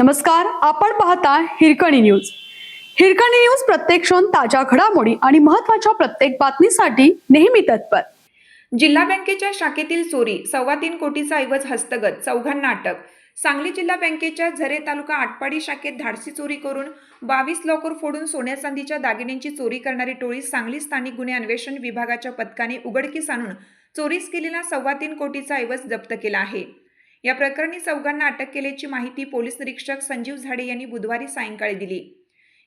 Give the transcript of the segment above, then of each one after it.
नमस्कार, आपण पाहता हिरकणी न्यूज। हिरकणी न्यूज प्रत्येक क्षण ताज्या घडामोडी आणि महत्त्वाच्या प्रत्येक बातमीसाठी नेहमी तत्पर। जिल्हा बँकेच्या शाखेतील चोरी, 3.25 कोटीचा ऐवज हस्तगत, चौघांना अटक। सांगली जिल्हा बँकेच्या झरे तालुका आटपाडी शाखेत धाडसी चोरी करून 22 लॉकर फोडून सोन्या चांदीच्या दागिन्यांची चोरी करणारी टोळी सांगली स्थानिक गुन्हे अन्वेषण विभागाच्या पथकाने उघडकीस आणून चोरीस केलेला 3.25 कोटीचा ऐवज जप्त केला आहे। या प्रकरणी चौघांना अटक केल्याची माहिती पोलीस निरीक्षक संजीव झाडे यांनी बुधवारी सायंकाळी दिली।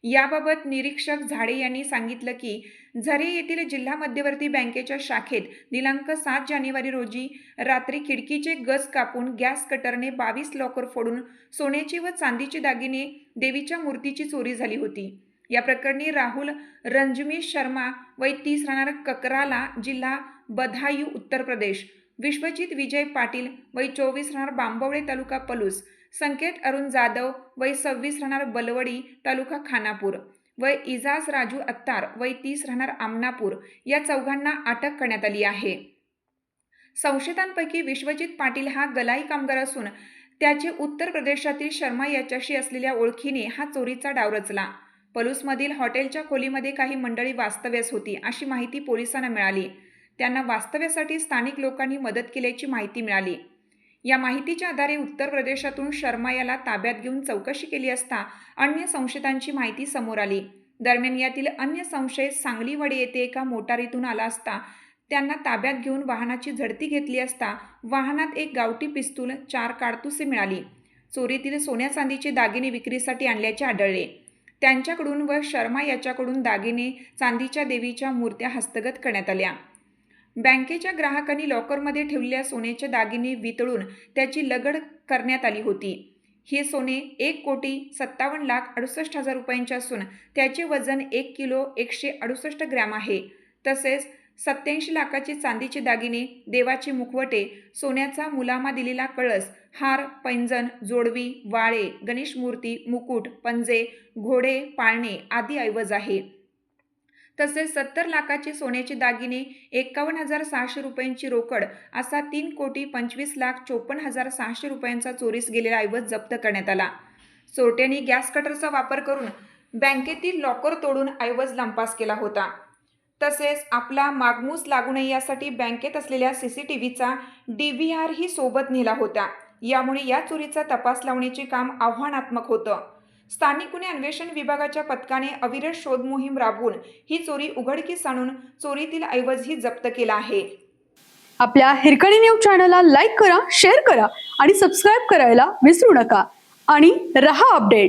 याबाबत निरीक्षक झाडे यांनी सांगितलं की झरे येथील जिल्हा मध्यवर्ती बँकेच्या शाखेत दिनांक 7 जानेवारी रोजी रात्री खिडकीचे गज कापून गॅस कटरने 22 लॉकर फोडून सोन्याची व चांदीची दागिने, देवीच्या मूर्तीची चोरी झाली होती। या प्रकरणी राहुल रंजमी शर्मा वय 30 राहणार ककराला, जिल्हा बदायूं उत्तर प्रदेश, विश्वजित विजय पाटील वय 24 राहणार बांबवडे तालुका पलूस, संकेत अरुण जाधव वय 26 राहणार बलवडी तालुका खानापूर व इजाज राजू अत्तार वय 30 राहणार आमनापूर या चौघांना अटक करण्यात आली आहे। संशयितांपैकी विश्वजित पाटील हा गलाई कामगार असून त्याचे उत्तर प्रदेशातील शर्मा याच्याशी असलेल्या ओळखीने हा चोरीचा डाव रचला। पलूसमधील हॉटेलच्या खोलीमध्ये काही मंडळी वास्तव्यास होती अशी माहिती पोलिसांना मिळाली। त्यांना वास्तव्यासाठी स्थानिक लोकांनी मदत केल्याची माहिती मिळाली। या माहितीच्या आधारे उत्तर प्रदेशातून शर्मा याला ताब्यात घेऊन चौकशी केली असता अन्य संशयितांची माहिती समोर आली। दरम्यान यातील अन्य संशयित सांगलीवाडी येथे एका मोटारीतून आला असता त्यांना ताब्यात घेऊन वाहनाची झडती घेतली असता वाहनात एक गावठी पिस्तूल, 4 काडतुसे मिळाली। चोरीतील सोन्या चांदीचे दागिने विक्रीसाठी आणल्याचे आढळले। त्यांच्याकडून व शर्मा याच्याकडून दागिने, चांदीच्या देवीच्या मूर्त्या हस्तगत करण्यात आल्या। बँकेच्या ग्राहकांनी लॉकरमध्ये ठेवलेल्या सोन्याचे दागिने वितळून त्याची लगड करण्यात आली होती। हे सोने 1,57,68,000 रुपयांचे असून त्याचे वजन 1 किलो 168 ग्रॅम आहे। तसेच 87 लाखाचे चांदीचे दागिने, देवाचे मुखवटे, सोन्याचा मुलामा दिलेला कळस, हार, पैंजण, जोडवी, वाळे, गणेश मूर्ती, मुकुट, पंजे, घोडे, पाळणे आदी ऐवज आहे। तसेच 70 लाखाचे सोन्याचे दागिने, 51,600 रुपयांची रोकड असा 3,25,54,600 रुपयांचा चोरीस गेलेला ऐवज जप्त करण्यात आला। चोरट्यांनी गॅस कटरचा वापर करून बँकेतील लॉकर तोडून ऐवज लंपास केला होता। तसेच आपला मागमूस लागू नये यासाठी बँकेत असलेल्या CCTVचा DVR ही सोबत नेला होता। यामुळे या चोरीचा तपास लावण्याचे काम आव्हानात्मक होतं। स्थानिक गुन्हे अन्वेषण विभागाच्या पथकाने अविरत शोध मोहीम राबवून ही चोरी उघडकीस आणून चोरीतील ऐवजही जप्त केला आहे। आपल्या हिरकणी न्यूज चॅनलला लाईक करा, शेअर करा आणि सबस्क्राइब करायला विसरू नका आणि रहा अपडेट।